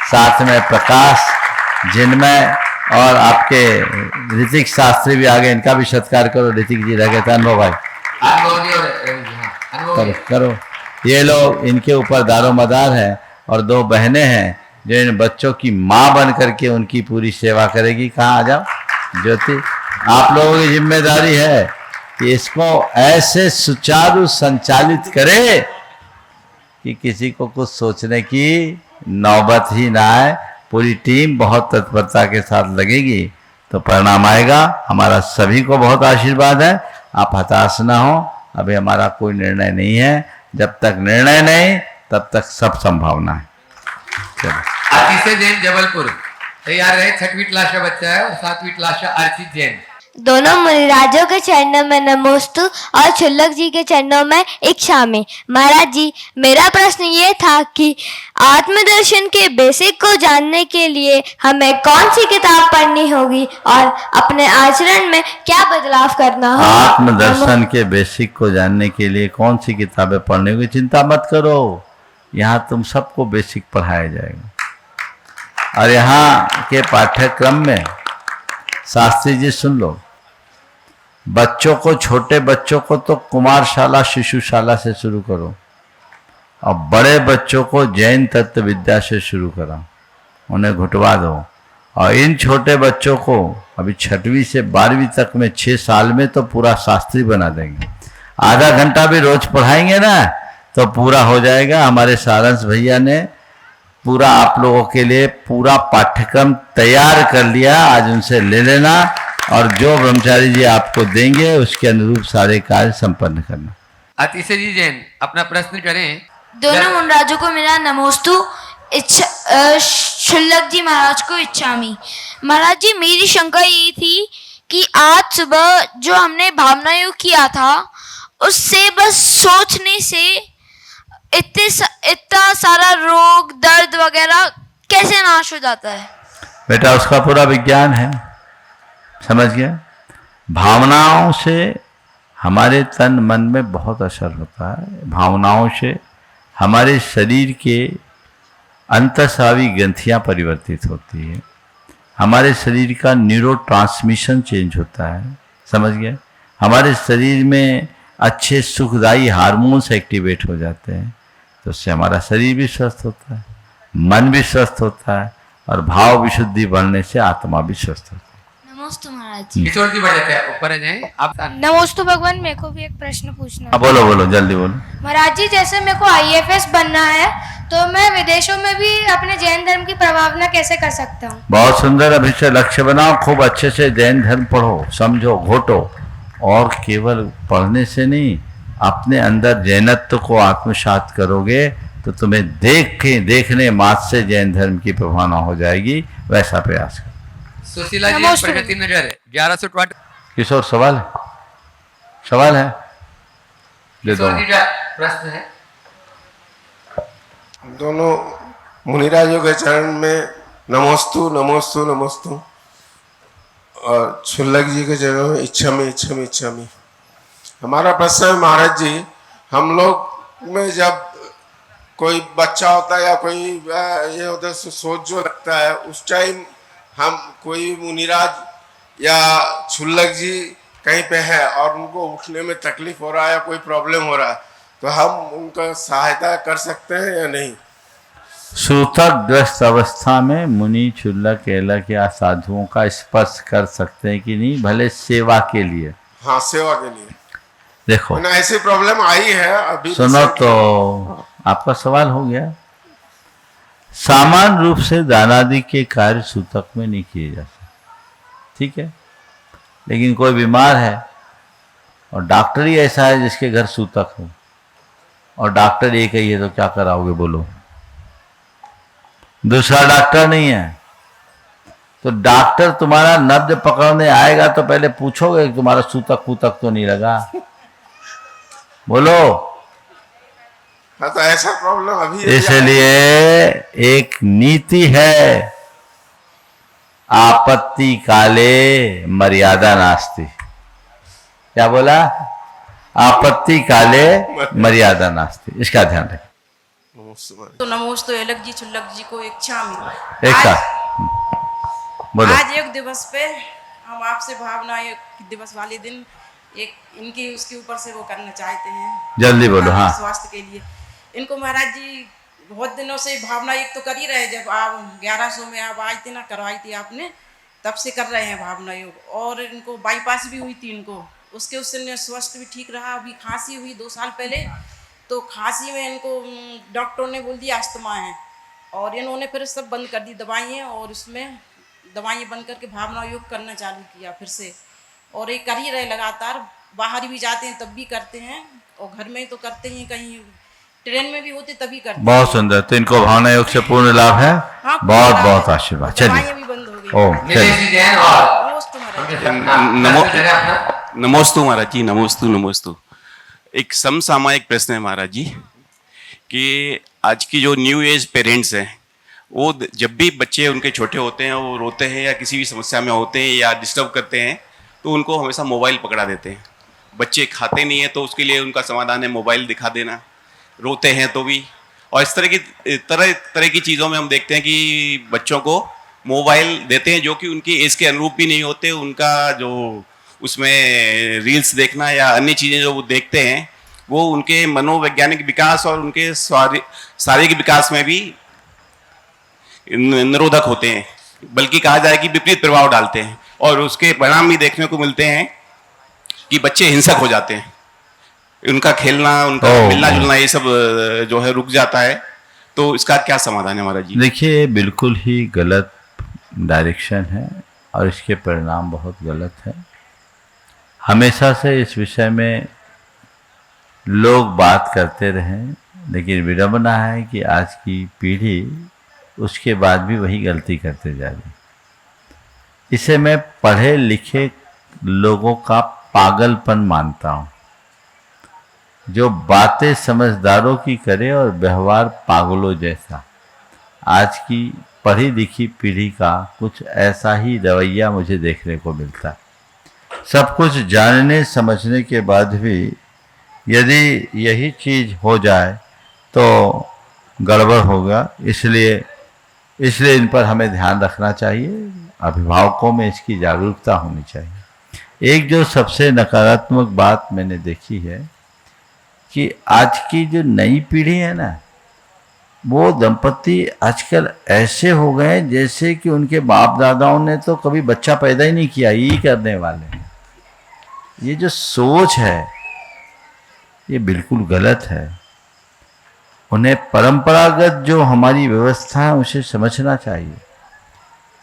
साथ में प्रकाश, जिनमें, और आपके ऋतिक शास्त्री भी आगे, इनका भी सत्कार करो। ऋतिक जी रह गए थे, अनुभव भाई करो करो। ये लोग इनके ऊपर दारोमदार हैं, और दो बहनें हैं जो इन बच्चों की माँ बन करके उनकी पूरी सेवा करेगी। कहाँ आ जाओ ज्योति, आप लोगों की जिम्मेदारी है कि इसको ऐसे सुचारू संचालित करे कि किसी को कुछ सोचने की नौबत ही ना आए। पूरी टीम बहुत तत्परता के साथ लगेगी तो परिणाम आएगा। हमारा सभी को बहुत आशीर्वाद है, आप हताश ना हो। अभी हमारा कोई निर्णय नहीं है, जब तक निर्णय नहीं तब तक सब संभावना है। चलो, आतिश जैन जबलपुर तैयार रहे। 6वीं क्लास का बच्चा है और 7वीं क्लास का अर्चित जैन। दोनों मुनिराजों के चरणों में नमोस्तु और क्षुल्लक जी के चरणों में इच्छामि। महाराज जी, मेरा प्रश्न ये था कि आत्मदर्शन के बेसिक को जानने के लिए हमें कौन सी किताब पढ़नी होगी और अपने आचरण में क्या बदलाव करना होगा? आत्मदर्शन के बेसिक को जानने के लिए कौन सी किताबें पढ़ने होगी? चिंता मत करो, यहाँ तुम सबको बेसिक पढ़ाया जाएगा। और यहाँ के पाठ्यक्रम में शास्त्री जी सुन लो, बच्चों को, छोटे बच्चों को तो कुमारशाला शिशुशाला से शुरू करो और बड़े बच्चों को जैन तत्व विद्या से शुरू कराओ, उन्हें घुटवा दो। और इन छोटे बच्चों को अभी 6वीं से 12वीं तक में 6 साल में तो पूरा शास्त्री बना देंगे। आधा घंटा भी रोज पढ़ाएंगे ना तो पूरा हो जाएगा। हमारे सारंश भैया ने पूरा आप लोगों के लिए पूरा पाठ्यक्रम तैयार कर लिया, आज उनसे ले लेना और जो ब्रह्मचारी जी आपको देंगे उसके अनुरूप सारे कार्य संपन्न करना। अतिशय जी जैन अपना प्रश्न करें। दोनों मुनिराजों को मेरा नमोस्तु, क्षुल्लक जी महाराज को इच्छामि। महाराज जी, मेरी शंका ये थी कि आज सुबह जो हमने भावना योग किया था उससे बस सोचने से इतना सारा रोग दर्द वगैरह कैसे नाश हो जाता है? बेटा उसका पूरा विज्ञान है, समझ गया। भावनाओं से हमारे तन मन में बहुत असर होता है। भावनाओं से हमारे शरीर के अंतःस्रावी ग्रंथियां परिवर्तित होती है, हमारे शरीर का न्यूरो ट्रांसमिशन चेंज होता है, समझ गए। हमारे शरीर में अच्छे सुखदायी हार्मोन्स एक्टिवेट हो जाते हैं, तो उससे हमारा शरीर भी स्वस्थ होता है, मन भी स्वस्थ होता है और भाव विशुद्धि बढ़ने से आत्मा भी स्वस्थ होता है। नमोस्तु महाराज जी। किशोर जी बढ़ जाते हैं, ऊपर आ जाएं आप। नमोस्तु भगवान, मेरे को भी एक प्रश्न पूछना है। बोलो बोलो जल्दी बोलो। महाराज जी, जैसे मेरे को IAFS बनना है तो मैं विदेशों में भी अपने जैन धर्म की प्रभावना कैसे कर सकता हूँ? बहुत सुंदर, अभी से लक्ष्य बनाओ, खूब अच्छे से जैन धर्म पढ़ो, समझो, घोटो। और केवल पढ़ने से नहीं, अपने अंदर जैनत्व को आत्मसात करोगे तो तुम्हें देखने मात्र से जैन धर्म की प्रभावना हो जाएगी। वैसा प्रयास करो। सुशीला जी प्रगति नजर 1100 किशोर सवाल है, सवाल है, दे दो। प्रश्न है। दोनों मुनिराजों के चरण में नमोस्तु नमोस्तु नमोस्तु और क्षुल्लक जी के चरणों में इच्छामि इच्छामि इच्छामि। हमारा प्रश्न है महाराज जी, हम लोग में जब कोई बच्चा होता है या कोई ये होता है सोच जो लगता है, उस टाइम हम कोई मुनिराज या क्षुल्लक जी कहीं पे है और उनको उठने में तकलीफ हो रहा है या कोई प्रॉब्लम हो रहा है, तो हम उनका सहायता कर सकते हैं या नहीं? सूतकग्रस्त अवस्था में मुनि क्षुल्लक केलक या साधुओं का स्पर्श कर सकते हैं कि नहीं, भले सेवा के लिए? हाँ, सेवा के लिए। देखो ऐसी प्रॉब्लम आई है अभी। सुनो तो आपका सवाल हो गया। सामान्य रूप से दानादि के कार्य सूतक में नहीं किए जा सकते, ठीक है। लेकिन कोई बीमार है और डॉक्टर ही ऐसा है जिसके घर सूतक हो और डॉक्टर एक ही है, तो क्या कराओगे बोलो? दूसरा डॉक्टर नहीं है तो डॉक्टर तुम्हारा नब्ज पकड़ने आएगा तो पहले पूछोगे कि तुम्हारा सूतक पूतक तो नहीं लगा, बोलो। हाँ, तो ऐसा प्रॉब्लम अभी इसलिए एक नीति है, आपत्ति काले मर्यादा नास्ति। क्या बोला? आपत्ति काले मर्यादा नास्ति, इसका ध्यान रखें। तो नमोस्तु अलग जी क्षुल्लक जी को इच्छामि। एक साथ बोलो। आज योग दिवस पे हम आपसे भावना योग दिवस वाले दिन एक इनकी उसके ऊपर से वो करना चाहते हैं। जल्दी बोलो। हाँ, स्वास्थ्य के लिए इनको महाराज जी बहुत दिनों से भावना योग तो कर ही रहे, जब आप 1100 में आप आई थी ना, करवाई थी आपने, तब से कर रहे हैं भावना योग। और इनको बाईपास भी हुई थी इनको, उसके उससे स्वास्थ्य भी ठीक रहा। अभी खांसी हुई 2 साल पहले, तो खांसी में इनको डॉक्टर ने बोल दिया अस्थमा है, और इन्होंने फिर सब बंद कर दी दवाइयाँ, और उसमें दवाइयाँ बंद करके भावना योग करना चालू किया फिर से। और ये कर ही रहे लगातार, बाहर भी जाते हैं तब भी करते हैं, और घर में तो करते हैं, कहीं ट्रेन में भी होते तभी करते हैं। बहुत सुंदर। तो इनको भावना योग से पूर्ण लाभ है। हाँ, बहुत बहुत आशीर्वाद। चलिए, दवाइयाँ भी बंद हो गई। ओम। निलेश जी जैन और नमोस्तु महाराज जी, नमोस्तु नमोस्तु। एक समसामयिक प्रश्न है महाराज जी कि आज की जो न्यू एज पेरेंट्स हैं वो जब भी बच्चे उनके छोटे होते हैं, वो रोते हैं या किसी भी समस्या में होते हैं या डिस्टर्ब करते हैं, तो उनको हमेशा मोबाइल पकड़ा देते हैं। बच्चे खाते नहीं हैं तो उसके लिए उनका समाधान है मोबाइल दिखा देना, रोते हैं तो भी। और इस तरह की चीज़ों में हम देखते हैं कि बच्चों को मोबाइल देते हैं जो कि उनकी एज के अनुरूप भी नहीं होते। उनका जो उसमें रील्स देखना या अन्य चीज़ें जो वो देखते हैं वो उनके मनोवैज्ञानिक विकास और उनके शारीरिक विकास में भी निरोधक होते हैं, बल्कि कहा जाए कि विपरीत प्रभाव डालते हैं। और उसके परिणाम भी देखने को मिलते हैं कि बच्चे हिंसक हो जाते हैं, उनका खेलना, उनका मिलना जुलना ये सब जो है रुक जाता है। तो इसका क्या समाधान है महाराज जी? देखिए, बिल्कुल ही गलत डायरेक्शन है और इसके परिणाम बहुत गलत है। हमेशा से इस विषय में लोग बात करते रहे, लेकिन विडंबना है कि आज की पीढ़ी उसके बाद भी वही गलती करते जा रही। इसे मैं पढ़े लिखे लोगों का पागलपन मानता हूँ, जो बातें समझदारों की करे और व्यवहार पागलों जैसा। आज की पढ़ी लिखी पीढ़ी का कुछ ऐसा ही रवैया मुझे देखने को मिलता है। सब कुछ जानने समझने के बाद भी यदि यही चीज़ हो जाए तो गड़बड़ होगा। इसलिए इन पर हमें ध्यान रखना चाहिए, अभिभावकों में इसकी जागरूकता होनी चाहिए। एक जो सबसे नकारात्मक बात मैंने देखी है कि आज की जो नई पीढ़ी है ना, वो दंपति आजकल ऐसे हो गए जैसे कि उनके बाप दादाओं ने तो कभी बच्चा पैदा ही नहीं किया, यही करने वाले हैं। ये जो सोच है ये बिल्कुल गलत है। उन्हें परंपरागत जो हमारी व्यवस्था है उसे समझना चाहिए।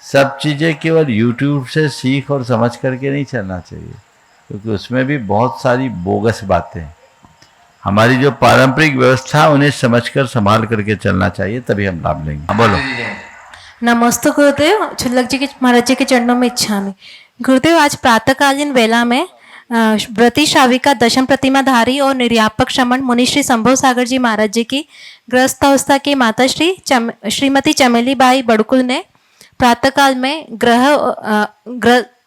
सब चीज़ें केवल YouTube से सीख और समझ करके नहीं चलना चाहिए, क्योंकि उसमें भी बहुत सारी बोगस बातें हैं। हमारी जो पारंपरिक व्यवस्था है उन्हें समझकर संभाल करके चलना चाहिए, तभी हम लाभ लेंगे। बोलो। नमस्ते गुरुदेव, छुल्लक जी के महाराज जी के चरणों में इच्छा में। गुरुदेव, आज प्रातःकालीन वेला में व्रती श्राविका दशम प्रतिमाधारी और निर्यापक श्रमण मुनि श्री संभव सागर जी महाराज जी की ग्रस्त अवस्था की माता श्रीमती चमेली बाई बड़कुल ने प्रातःकाल में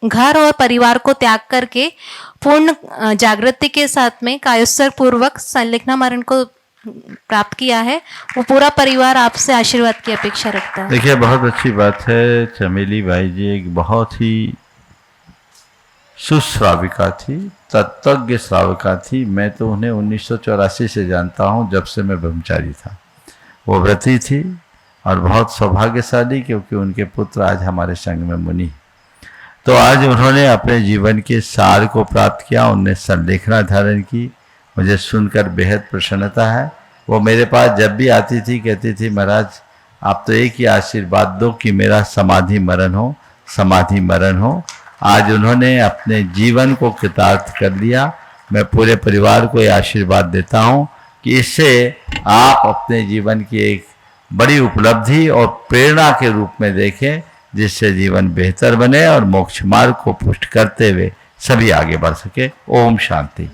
घर और परिवार को त्याग करके पूर्ण जागृति के साथ में कायोत्सर्ग पूर्वक संलेखना मरण को प्राप्त किया है। वो पूरा परिवार आपसे आशीर्वाद की अपेक्षा रखता है। देखिए, बहुत अच्छी बात है। चमेली बाई जी एक बहुत ही सुश्राविका थी, तत्वज्ञ श्राविका थी। मैं तो उन्हें 1984 से जानता हूँ, जब से मैं ब्रह्मचारी था। वो व्रती थी और बहुत सौभाग्यशाली, क्योंकि उनके पुत्र आज हमारे संग में मुनि। तो आज उन्होंने अपने जीवन के सार को प्राप्त किया, उनने संलेखना धारण की। मुझे सुनकर बेहद प्रसन्नता है। वो मेरे पास जब भी आती थी कहती थी, महाराज आप तो एक ही आशीर्वाद दो कि मेरा समाधि मरण हो, समाधि मरण हो। आज उन्होंने अपने जीवन को कृतार्थ कर लिया। मैं पूरे परिवार को ये आशीर्वाद देता हूँ कि इससे आप अपने जीवन की एक बड़ी उपलब्धि और प्रेरणा के रूप में देखें, जिससे जीवन बेहतर बने और मोक्ष मार्ग को पुष्ट करते हुए सभी आगे बढ़ सके। ओम शांति।